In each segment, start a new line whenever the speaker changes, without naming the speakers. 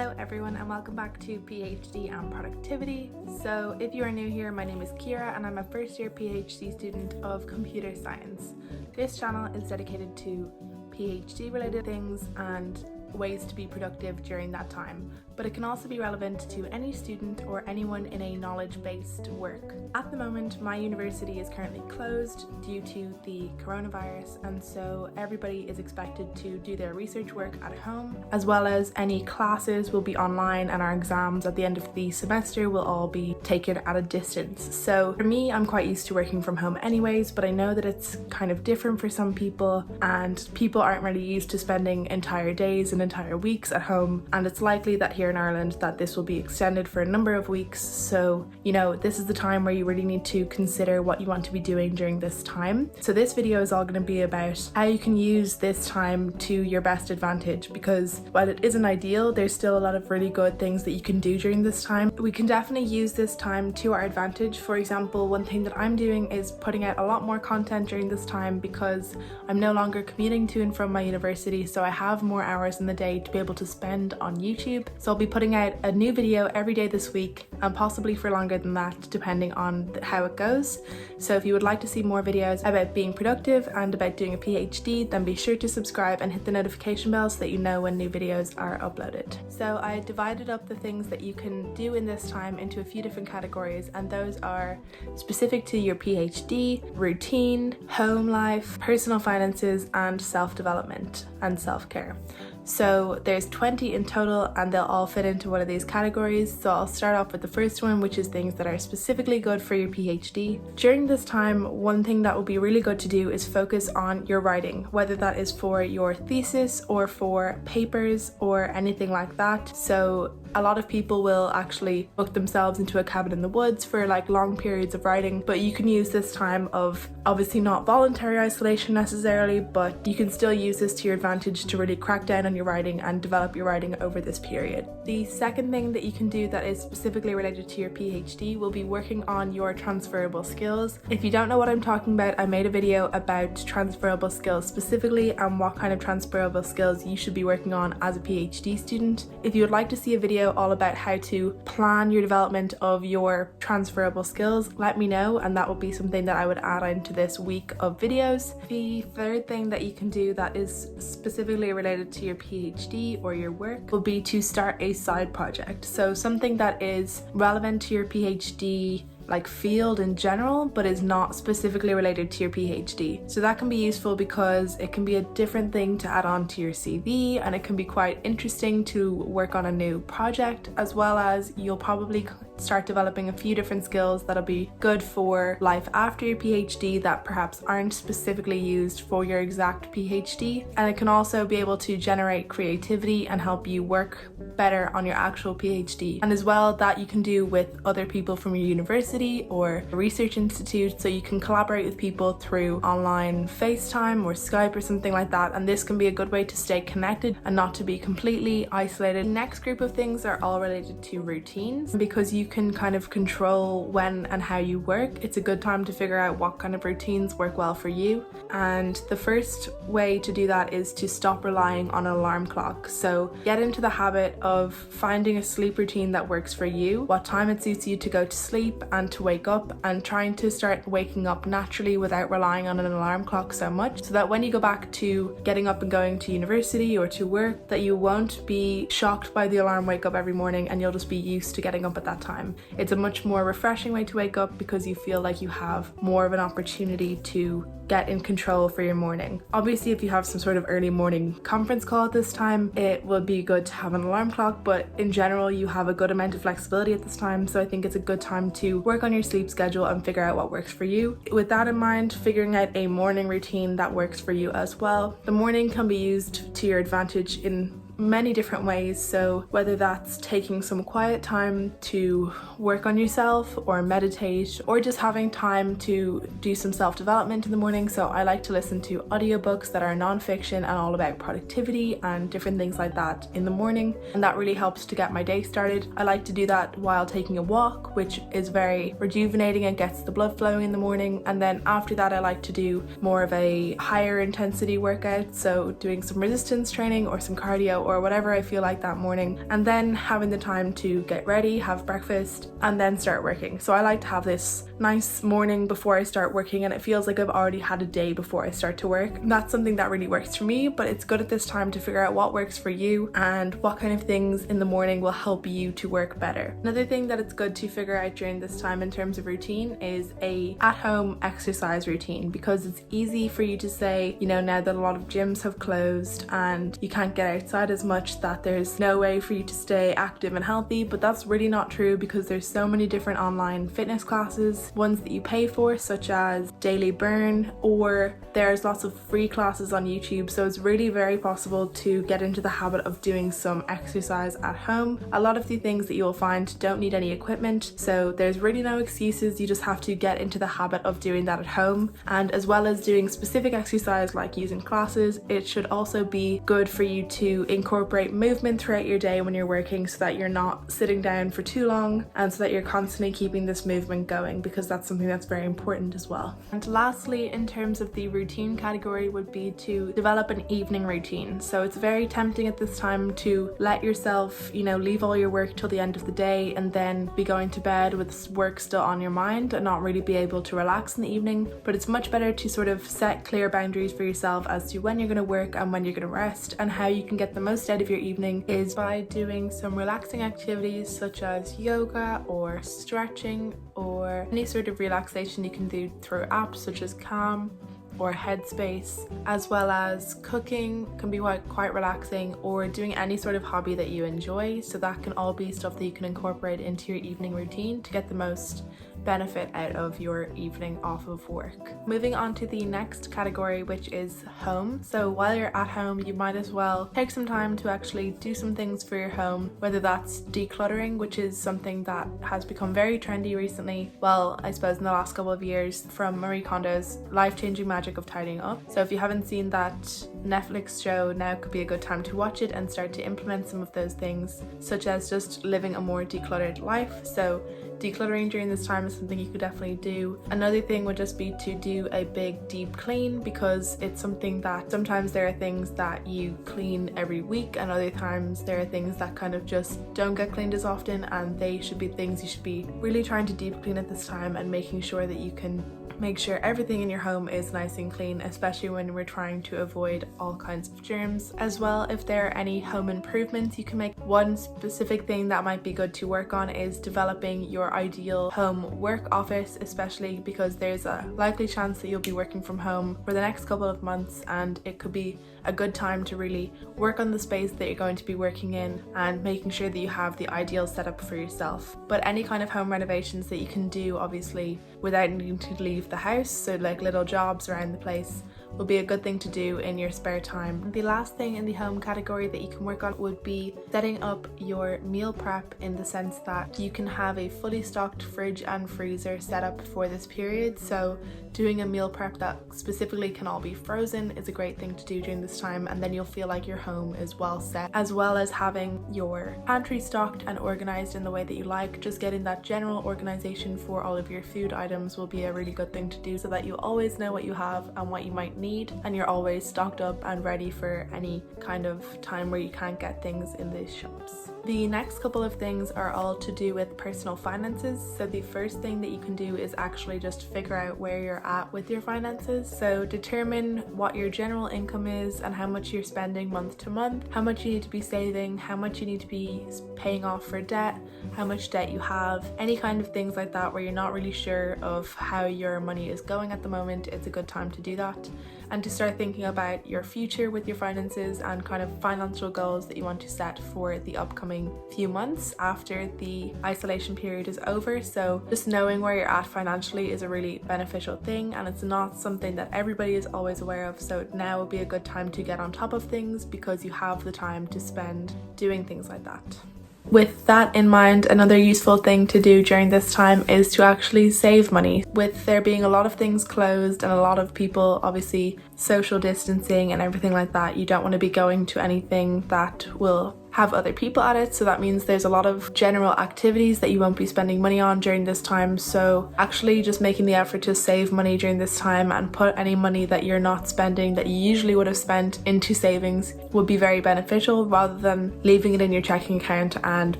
Hello everyone and welcome back to PhD and Productivity. So if you are new here, my name is Kira and I'm a first year PhD student of computer science. This channel is dedicated to PhD related things and ways to be productive during that time, but it can also be relevant to any student or anyone in a knowledge-based work. At the moment, my university is currently closed due to the coronavirus, and so everybody is expected to do their research work at home, as well as any classes will be online and our exams at the end of the semester will all be taken at a distance. So for me, I'm quite used to working from home anyways, but I know that it's kind of different for some people, and people aren't really used to spending entire days and entire weeks at home, and it's likely that here in Ireland that this will be extended for a number of weeks. So this is the time where you really need to consider what you want to be doing during this time. So this video is all going to be about how you can use this time to your best advantage, because while it isn't ideal, there's still a lot of really good things that you can do during this time. We can definitely use this time to our advantage. For example, one thing that I'm doing is putting out a lot more content during this time because I'm no longer commuting to and from my university, so I have more hours in the day to be able to spend on YouTube. So I'll be putting out a new video every day this week, and possibly for longer than that depending on how it goes. So if you would like to see more videos about being productive and about doing a PhD, then be sure to subscribe and hit the notification bell so that you know when new videos are uploaded. So I divided up the things that you can do in this time into a few different categories, and those are specific to your PhD, routine, home life, personal finances, and self-development and self-care. So there's 20 in total and they'll all fit into one of these categories. So I'll start off with the first one, which is things that are specifically good for your PhD. During this time, one thing that will be really good to do is focus on your writing, whether that is for your thesis or for papers or anything like that. So a lot of people will actually book themselves into a cabin in the woods for like long periods of writing, but you can use this time of obviously not voluntary isolation necessarily, but you can still use this to your advantage to really crack down on your writing and develop your writing over this period. The second thing that you can do that is specifically related to your PhD will be working on your transferable skills. If you don't know what I'm talking about, I made a video about transferable skills specifically and what kind of transferable skills you should be working on as a PhD student. If you would like to see a video all about how to plan your development of your transferable skills, let me know, and that will be something that I would add into this week of videos. The third thing that you can do that is specifically related to your PhD or your work will be to start a side project. So something that is relevant to your PhD like field in general, but is not specifically related to your PhD. So that can be useful because it can be a different thing to add on to your CV, and it can be quite interesting to work on a new project, as well as you'll probably start developing a few different skills that'll be good for life after your PhD that perhaps aren't specifically used for your exact PhD. And it can also be able to generate creativity and help you work better on your actual PhD. And as well, that you can do with other people from your university or a research institute, so you can collaborate with people through online FaceTime or Skype or something like that, and this can be a good way to stay connected and not to be completely isolated. The next group of things are all related to routines. Because you can kind of control when and how you work, it's a good time to figure out what kind of routines work well for you. And the first way to do that is to stop relying on an alarm clock. So get into the habit of finding a sleep routine that works for you, what time it suits you to go to sleep and to wake up, and trying to start waking up naturally without relying on an alarm clock so much, so that when you go back to getting up and going to university or to work, that you won't be shocked by the alarm wake up every morning and you'll just be used to getting up at that time. It's a much more refreshing way to wake up because you feel like you have more of an opportunity to get in control for your morning. Obviously, if you have some sort of early morning conference call at this time, it would be good to have an alarm clock, but in general you have a good amount of flexibility at this time, so I think it's a good time to work on your sleep schedule and figure out what works for you. With that in mind, figuring out a morning routine that works for you as well. The morning can be used to your advantage in many different ways, so whether that's taking some quiet time to work on yourself or meditate, or just having time to do some self-development in the morning. So I like to listen to audiobooks that are non-fiction and all about productivity and different things like that in the morning, and that really helps to get my day started. I like to do that while taking a walk, which is very rejuvenating and gets the blood flowing in the morning. And then after that, I like to do more of a higher intensity workout, so doing some resistance training or some cardio out or whatever I feel like that morning, and then having the time to get ready, have breakfast, and then start working. So I like to have this nice morning before I start working, and it feels like I've already had a day before I start to work. And that's something that really works for me, but it's good at this time to figure out what works for you and what kind of things in the morning will help you to work better. Another thing that it's good to figure out during this time in terms of routine is a at-home exercise routine, because it's easy for you to say, you know, now that a lot of gyms have closed and you can't get outside as much, that there's no way for you to stay active and healthy, but that's really not true, because there's so many different online fitness classes, ones that you pay for such as Daily Burn, or there's lots of free classes on YouTube. So it's really very possible to get into the habit of doing some exercise at home. A lot of the things that you will find don't need any equipment, so there's really no excuses. You just have to get into the habit of doing that at home. And as well as doing specific exercise like using classes, it should also be good for you to incorporate movement throughout your day when you're working, so that you're not sitting down for too long, and so that you're constantly keeping this movement going, because that's something that's very important as well. And lastly, in terms of the routine category, would be to develop an evening routine. So it's very tempting at this time to let yourself, you know, leave all your work till the end of the day and then be going to bed with work still on your mind and not really be able to relax in the evening. But it's much better to sort of set clear boundaries for yourself as to when you're going to work and when you're going to rest. And how you can get the most out of your evening is by doing some relaxing activities such as yoga or stretching, or any sort of relaxation you can do through apps such as Calm or Headspace, as well as cooking can be quite relaxing, or doing any sort of hobby that you enjoy. So that can all be stuff that you can incorporate into your evening routine to get the most benefit out of your evening off of work. Moving on to the next category, which is home. So while you're at home, you might as well take some time to actually do some things for your home, whether that's decluttering, which is something that has become very trendy recently. Well, I suppose in the last couple of years, from Marie Kondo's Life-Changing Magic of Tidying Up. So if you haven't seen that Netflix show, now could be a good time to watch it and start to implement some of those things, such as just living a more decluttered life. So decluttering during this time is something you could definitely do. Another thing would just be to do a big deep clean, because it's something that sometimes there are things that you clean every week, and other times there are things that kind of just don't get cleaned as often, and they should be things you should be really trying to deep clean at this time, and making sure that you can make sure everything in your home is nice and clean, especially when we're trying to avoid all kinds of germs. As well, if there are any home improvements you can make, one specific thing that might be good to work on is developing your ideal home work office, especially because there's a likely chance that you'll be working from home for the next couple of months, and it could be a good time to really work on the space that you're going to be working in and making sure that you have the ideal setup for yourself. But any kind of home renovations that you can do, obviously without needing to leave the house, so like little jobs around the place, will be a good thing to do in your spare time. The last thing in the home category that you can work on would be setting up your meal prep, in the sense that you can have a fully stocked fridge and freezer set up for this period. So doing a meal prep that specifically can all be frozen is a great thing to do during this time, and then you'll feel like your home is well set, as well as having your pantry stocked and organized in the way that you like. Just getting that general organization for all of your food items will be a really good thing to do, so that you always know what you have and what you might need, and you're always stocked up and ready for any kind of time where you can't get things in these shops. The next couple of things are all to do with personal finances. So the first thing that you can do is actually just figure out where you're at with your finances. So determine what your general income is and how much you're spending month to month, how much you need to be saving, how much you need to be paying off for debt, how much debt you have, any kind of things like that where you're not really sure of how your money is going at the moment. It's a good time to do that, and to start thinking about your future with your finances and kind of financial goals that you want to set for the upcoming few months after the isolation period is over. So just knowing where you're at financially is a really beneficial thing, and it's not something that everybody is always aware of. So now would be a good time to get on top of things, because you have the time to spend doing things like that. With that in mind, another useful thing to do during this time is to actually save money. With there being a lot of things closed and a lot of people obviously social distancing and everything like that, you don't want to be going to anything that will have other people at it, so that means there's a lot of general activities that you won't be spending money on during this time. So actually just making the effort to save money during this time and put any money that you're not spending that you usually would have spent into savings would be very beneficial, rather than leaving it in your checking account and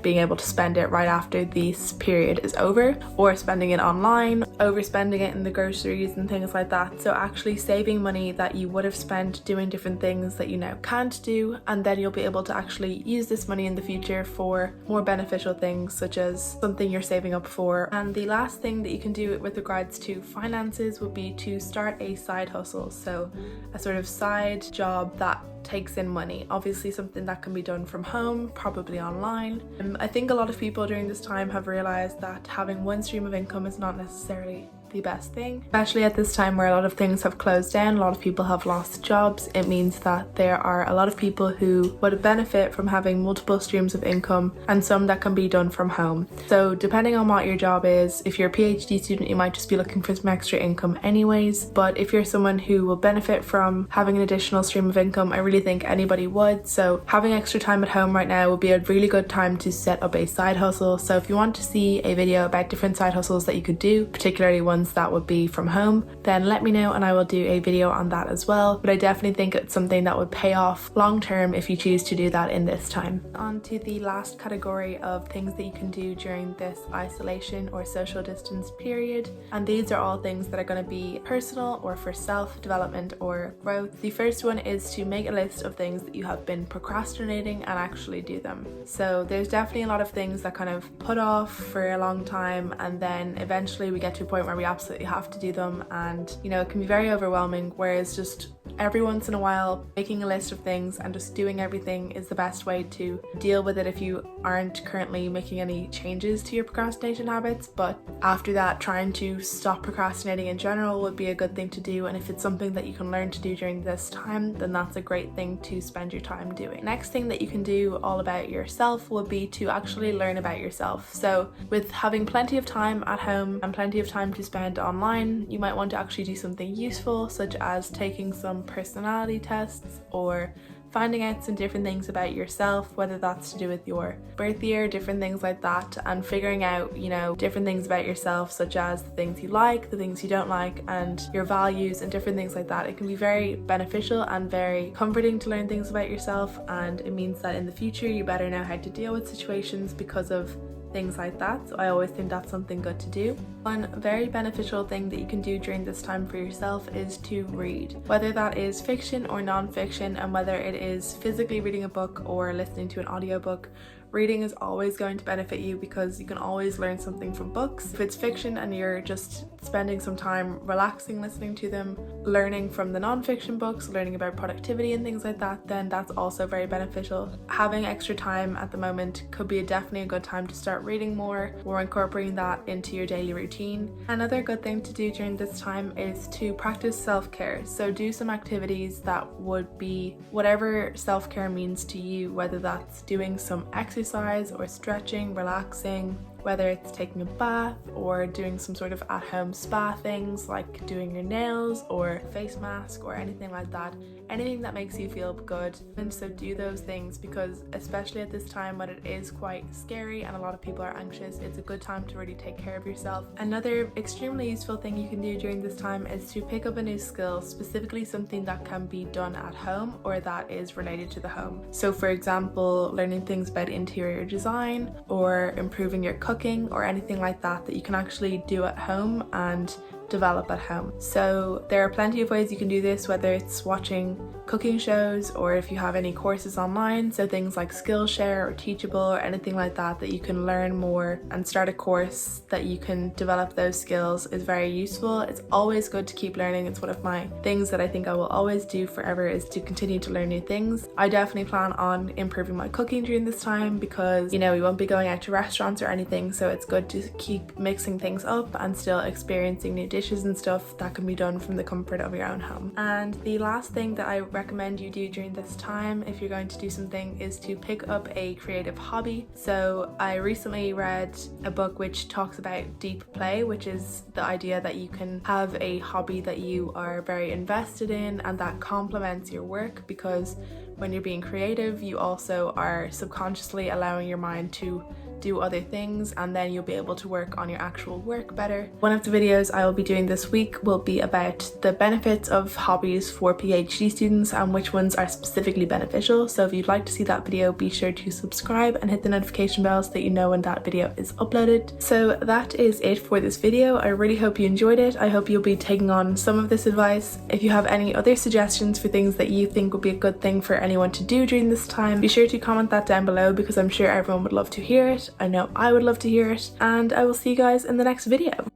being able to spend it right after this period is over, or spending it online, overspending it in the groceries and things like that. So actually saving money that you would have spent doing different things that you now can't do, and then you'll be able to actually use this money in the future for more beneficial things, such as something you're saving up for. And the last thing that you can do with regards to finances would be to start a side hustle, so a sort of side job that takes in money. Obviously something that can be done from home, probably online. I think a lot of people during this time have realized that having one stream of income is not necessarily the best thing, especially at this time where a lot of things have closed down, a lot of people have lost jobs. It means that there are a lot of people who would benefit from having multiple streams of income, and some that can be done from home. So depending on what your job is, if you're a PhD student, you might just be looking for some extra income anyways, but if you're someone who will benefit from having an additional stream of income, I really think anybody would. So having extra time at home right now would be a really good time to set up a side hustle. So if you want to see a video about different side hustles that you could do, particularly ones that would be from home, then let me know and I will do a video on that as well. But I definitely think it's something that would pay off long term if you choose to do that in this time. On to the last category of things that you can do during this isolation or social distance period, and these are all things that are going to be personal or for self-development or growth. The first one is to make a list of things that you have been procrastinating and actually do them. So there's definitely a lot of things that kind of put off for a long time, and then eventually we get to a point where we absolutely have to do them, and you know, it can be very overwhelming, whereas just every once in a while making a list of things and just doing everything is the best way to deal with it if you aren't currently making any changes to your procrastination habits. But after that, trying to stop procrastinating in general would be a good thing to do, and if it's something that you can learn to do during this time, then that's a great thing to spend your time doing. Next thing that you can do all about yourself would be to actually learn about yourself. So with having plenty of time at home and plenty of time to spend online, you might want to actually do something useful, such as taking some personality tests or finding out some different things about yourself, whether that's to do with your birth year, different things like that, and figuring out, you know, different things about yourself, such as the things you like, the things you don't like, and your values and different things like that. It can be very beneficial and very comforting to learn things about yourself, and it means that in the future you better know how to deal with situations because of things like that. So I always think that's something good to do. One very beneficial thing that you can do during this time for yourself is to read, whether that is fiction or non-fiction, and whether it is physically reading a book or listening to an audiobook. Reading is always going to benefit you because you can always learn something from books. If it's fiction and you're just spending some time relaxing listening to them, learning from the non-fiction books, learning about productivity and things like that, then that's also very beneficial. Having extra time at the moment could be definitely a good time to start reading more or incorporating that into your daily routine. Another good thing to do during this time is to practice self-care. So do some activities that would be whatever self-care means to you, whether that's doing some exercise or stretching, relaxing, whether it's taking a bath or doing some sort of at-home spa things like doing your nails or face mask or anything like that. Anything that makes you feel good. And so do those things, because especially at this time when it is quite scary and a lot of people are anxious, it's a good time to really take care of yourself. Another extremely useful thing you can do during this time is to pick up a new skill, specifically something that can be done at home or that is related to the home. So for example, learning things about interior design or improving your cooking or anything like that that you can actually do at home and develop at home. So there are plenty of ways you can do this, whether it's watching cooking shows or if you have any courses online, so things like Skillshare or Teachable or anything like that that you can learn more and start a course that you can develop those skills is very useful. It's always good to keep learning. It's one of my things that I think I will always do forever, is to continue to learn new things. I definitely plan on improving my cooking during this time because, you know, we won't be going out to restaurants or anything, so it's good to keep mixing things up and still experiencing new dishes and stuff that can be done from the comfort of your own home. And the last thing that I recommend you do during this time, if you're going to do something, is to pick up a creative hobby. So I recently read a book which talks about deep play, which is the idea that you can have a hobby that you are very invested in and that complements your work, because when you're being creative, you also are subconsciously allowing your mind to do other things, and then you'll be able to work on your actual work better. One of the videos I will be doing this week will be about the benefits of hobbies for PhD students and which ones are specifically beneficial. So if you'd like to see that video, be sure to subscribe and hit the notification bell so that you know when that video is uploaded. So that is it for this video. I really hope you enjoyed it. I hope you'll be taking on some of this advice. If you have any other suggestions for things that you think would be a good thing for anyone to do during this time, be sure to comment that down below, because I'm sure everyone would love to hear it. I know I would love to hear it, and I will see you guys in the next video.